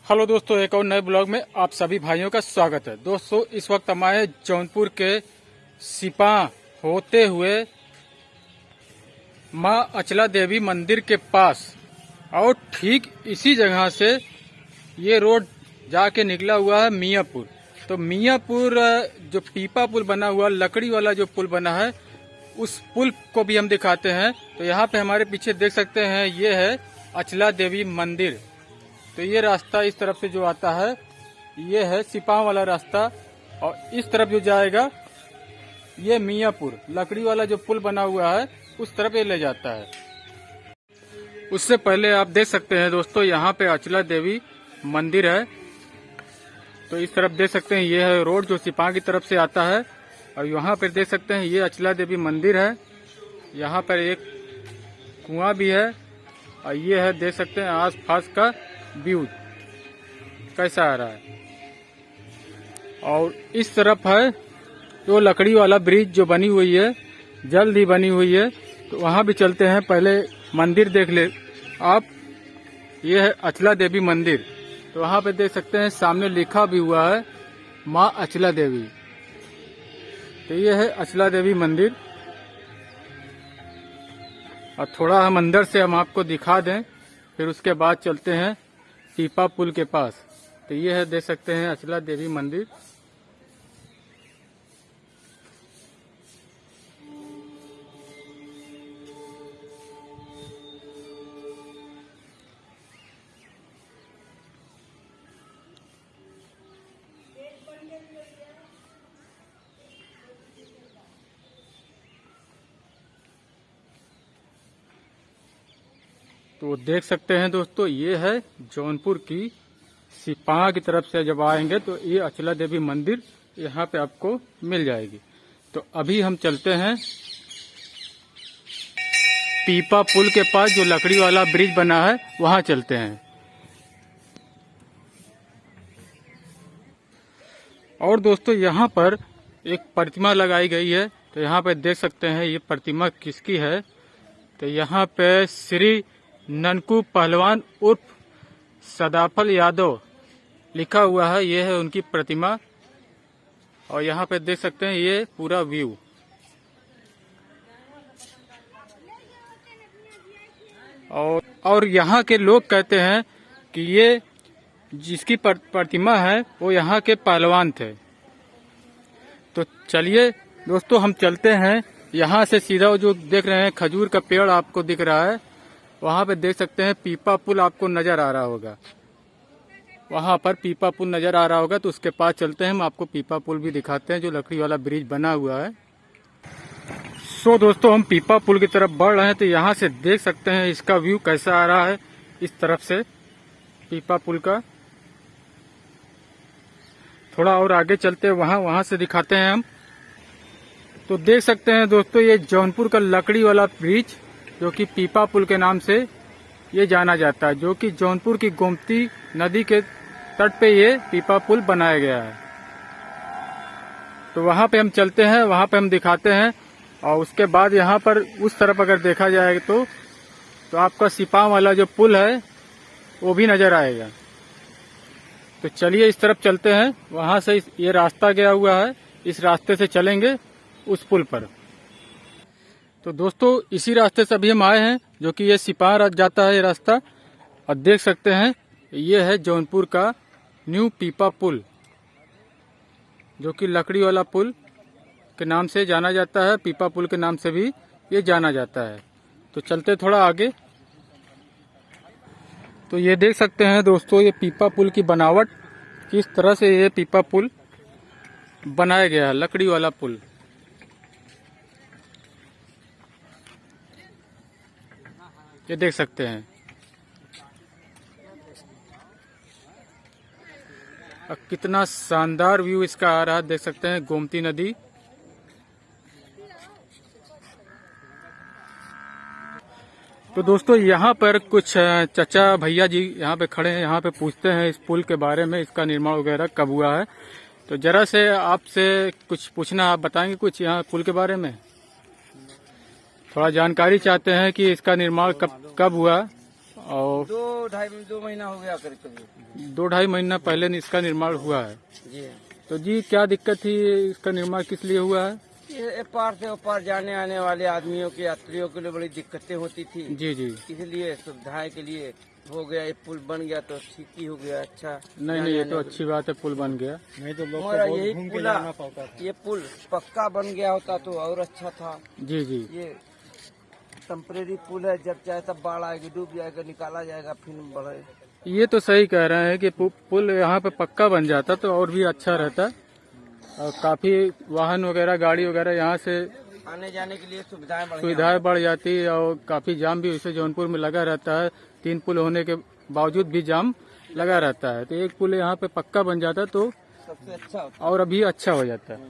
Hello दोस्तों, एक और नए ब्लॉग में आप सभी भाइयों का स्वागत है। दोस्तों, इस वक्त हम आए जौनपुर के सिपाह होते हुए मां अचला देवी मंदिर के पास, और ठीक इसी जगह से ये रोड जाके निकला हुआ है मियाँपुर। तो मियाँपुर जो पीपा पुल बना हुआ, लकड़ी वाला जो पुल बना है, उस पुल को भी हम दिखाते हैं। तो यहाँ पे हमारे पीछे देख सकते हैं, ये है अचला देवी मंदिर। तो ये रास्ता इस तरफ से जो आता है, ये है सिपाह वाला रास्ता, और इस तरफ जो जाएगा ये मियाँपुर, लकड़ी वाला जो पुल बना हुआ है उस तरफ ये ले जाता है। उससे पहले आप देख सकते हैं दोस्तों, यहाँ पे अचला देवी मंदिर है। तो इस तरफ देख सकते हैं, ये है रोड जो सिपाह की तरफ से आता है, और यहाँ पर देख सकते हैं ये अचला देवी मंदिर है। यहाँ पर एक कुआं भी है, और ये है देख सकते हैं आस पास का व्यू कैसा आ रहा है। और इस तरफ है तो लकड़ी वाला ब्रिज जो बनी हुई है, जल्द ही बनी हुई है, तो वहां भी चलते हैं। पहले मंदिर देख ले आप, ये है अचला देवी मंदिर। तो वहां पे देख सकते हैं सामने लिखा भी हुआ है मां अचला देवी। तो ये है अचला देवी मंदिर, और थोड़ा हम अंदर से हम आपको दिखा दें, फिर उसके बाद चलते हैं पीपा पुल के पास। तो ये है देख सकते हैं अचला देवी मंदिर। तो देख सकते हैं दोस्तों, ये है जौनपुर की सिपाह की तरफ से जब आएंगे तो ये अचला देवी मंदिर यहाँ पे आपको मिल जाएगी। तो अभी हम चलते हैं पीपा पुल के पास, जो लकड़ी वाला ब्रिज बना है वहां चलते हैं। और दोस्तों, यहाँ पर एक प्रतिमा लगाई गई है। तो यहाँ पे देख सकते हैं ये प्रतिमा किसकी है। तो यहाँ पे श्री ननकू पहलवान उर्फ सदाफल यादव लिखा हुआ है, ये है उनकी प्रतिमा। और यहाँ पे देख सकते हैं ये पूरा व्यू। और यहाँ के लोग कहते हैं कि ये जिसकी प्रतिमा है वो यहाँ के पहलवान थे। तो चलिए दोस्तों, हम चलते हैं यहाँ से सीधा। जो देख रहे हैं खजूर का पेड़ आपको दिख रहा है, वहां पे देख सकते हैं पीपा पुल आपको नजर आ रहा होगा। वहां पर पीपा पुल नजर आ रहा होगा, तो उसके पास चलते हैं, हम आपको पीपा पुल भी दिखाते हैं जो लकड़ी वाला ब्रिज बना हुआ है। सो दोस्तों, हम पीपा पुल की तरफ बढ़ रहे हैं। तो यहाँ से देख सकते हैं इसका व्यू कैसा आ रहा है, इस तरफ से पीपा पुल का। थोड़ा और आगे चलते हैं, वहां से दिखाते हैं हम। तो देख सकते हैं दोस्तों, ये जौनपुर का लकड़ी वाला ब्रिज जो कि पीपा पुल के नाम से ये जाना जाता है, जो कि जौनपुर की गोमती नदी के तट पे ये पीपा पुल बनाया गया है। तो वहां पे हम चलते हैं, वहां पे हम दिखाते हैं। और उसके बाद यहाँ पर उस तरफ अगर देखा जाए तो आपका सिपाह वाला जो पुल है वो भी नजर आएगा। तो चलिए इस तरफ चलते हैं, वहां से ये रास्ता गया हुआ है, इस रास्ते से चलेंगे उस पुल पर। तो दोस्तों, इसी रास्ते से अभी हम आए हैं, जो कि ये सिपाह जाता है ये रास्ता। और देख सकते हैं ये है जौनपुर का न्यू पीपा पुल, जो कि लकड़ी वाला पुल के नाम से जाना जाता है, पीपा पुल के नाम से भी ये जाना जाता है। तो चलते थोड़ा आगे। तो ये देख सकते हैं दोस्तों, ये पीपा पुल की बनावट, किस तरह से ये पीपा पुल बनाया गया है, लकड़ी वाला पुल। ये देख सकते हैं। अब कितना शानदार व्यू इसका आ रहा है, देख सकते हैं गोमती नदी। तो दोस्तों, यहाँ पर कुछ चाचा भैया जी यहाँ पे खड़े हैं, यहाँ पे पूछते हैं इस पुल के बारे में, इसका निर्माण वगैरह कब हुआ है। तो जरा से आपसे कुछ पूछना, आप बताएंगे कुछ यहाँ पुल के बारे में? थोड़ा जानकारी चाहते हैं कि इसका निर्माण कब हुआ और 2 महीना हो गया करीब करीब। 2-2.5 महीना पहले इसका निर्माण हुआ है। जी तो जी क्या दिक्कत थी, इसका निर्माण किस लिए हुआ है? ये पार से पार जाने आने वाले आदमियों के यात्रियों के लिए बड़ी दिक्कतें होती थी। जी जी। इसलिए सुविधाएं के लिए हो गया, ये पुल बन गया तो ठीक ही हो गया। अच्छा नहीं, ये तो अच्छी बात है, पुल बन गया। नहीं तो लोग यही पुल, ये पुल पक्का बन गया होता तो और अच्छा था। जी जी। ये टेम्परेरी पुल है, जब चाहे तब बाढ़ आएगी, डूब जाएगा, निकाला जाएगा, फिर बढ़े। ये तो सही कह रहे हैं कि पुल यहाँ पे पक्का बन जाता तो और भी अच्छा रहता, और काफी वाहन वगैरह, गाड़ी वगैरह यहाँ से आने जाने के लिए सुविधाएं बढ़ जाती है, और काफी जाम भी वैसे जौनपुर में लगा रहता है। 3 पुल होने के बावजूद भी जाम लगा रहता है, तो एक पुल यहाँ पे पक्का बन जाता तो सबसे अच्छा होता, और अभी अच्छा हो जाता है।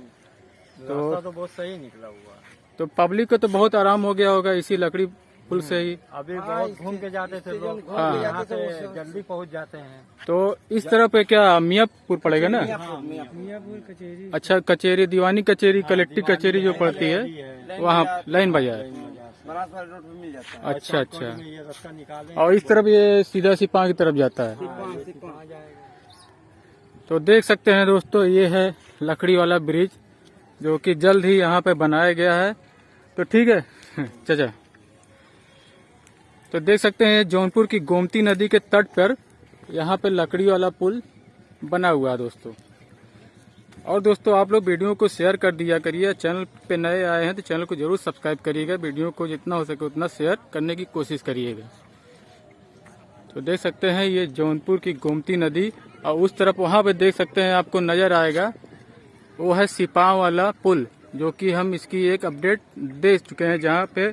तो बहुत सही निकला हुआ। तो पब्लिक को तो बहुत आराम हो गया होगा इसी लकड़ी पुल से ही। अभी बहुत घूम के जाते थे लोग, हाँ। यहाँ से जल्दी पहुँच जाते हैं। तो इस तरह पे क्या मियाँपुर पड़ेगा ना? मियाँपुर कचेरी। अच्छा, कचेरी, दीवानी कचेरी, कलेक्टिव कचेरी जो पड़ती है वहाँ लाइन बाजार। रोड पे मिल जाता है। अच्छा अच्छा। और इस तरफ ये सीधा सिपाही की तरफ जाता है। तो देख सकते हैं दोस्तों, ये है लकड़ी वाला ब्रिज जो कि जल्द ही यहाँ पे बनाया गया है। तो ठीक है चाचा, तो देख सकते हैं जौनपुर की गोमती नदी के तट पर यहाँ पे लकड़ी वाला पुल बना हुआ है दोस्तों। और दोस्तों आप लोग वीडियो को शेयर कर दिया करिए, चैनल पे नए आए हैं तो चैनल को जरूर सब्सक्राइब करिएगा, वीडियो को जितना हो सके उतना शेयर करने की कोशिश करिएगा। तो देख सकते हैं ये जौनपुर की गोमती नदी, और उस तरफ वहाँ पे देख सकते हैं आपको नजर आएगा, वो है सिपाही वाला पुल, जो कि हम इसकी एक अपडेट दे चुके हैं, जहाँ पे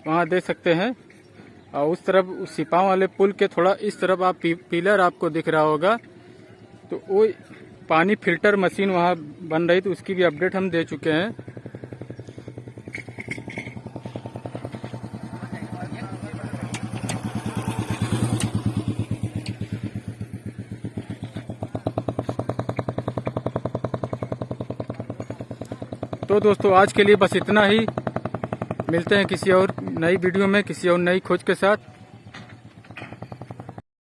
वहाँ देख सकते हैं। और उस तरफ सिपाही वाले पुल के थोड़ा इस तरफ आप पिलर आपको दिख रहा होगा, तो वो पानी फिल्टर मशीन वहाँ बन रही, तो उसकी भी अपडेट हम दे चुके हैं। तो दोस्तों आज के लिए बस इतना ही, मिलते हैं किसी और नई वीडियो में, किसी और नई खोज के साथ।